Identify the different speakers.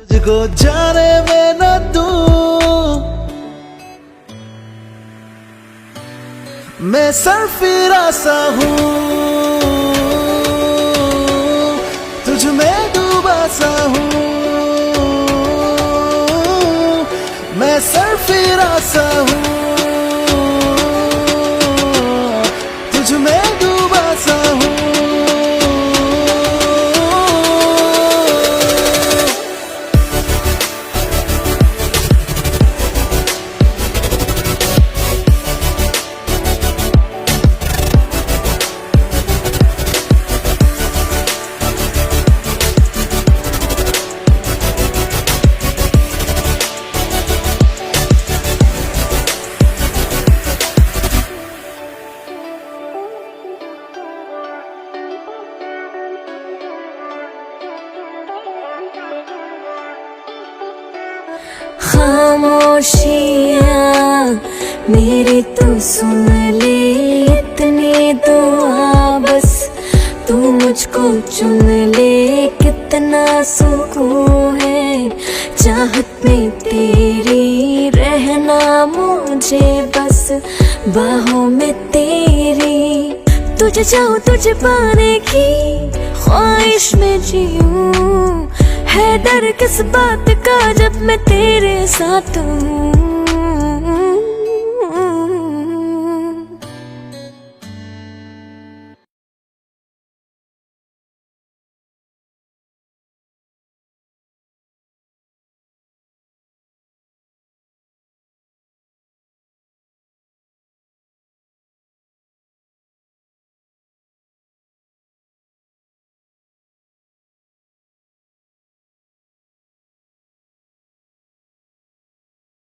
Speaker 1: तुझको जाने में न तू मैं सरफिरा सा हूँ, तुझ में डूबा सा हूँ, मैं सरफिरा सा हूँ, तुझ में डूबा सा हूँ।
Speaker 2: खामोशियाँ मेरी तू सुन ले, इतनी दुआ बस तू मुझको चुन ले। कितना सुकून है चाहत में तेरी, रहना मुझे बस बाहों में तेरी। तुझे चाहूं तुझे पाने की ख्वाहिश में जीऊं, है डर किस बात का जब मैं तेरे साथ हूँ।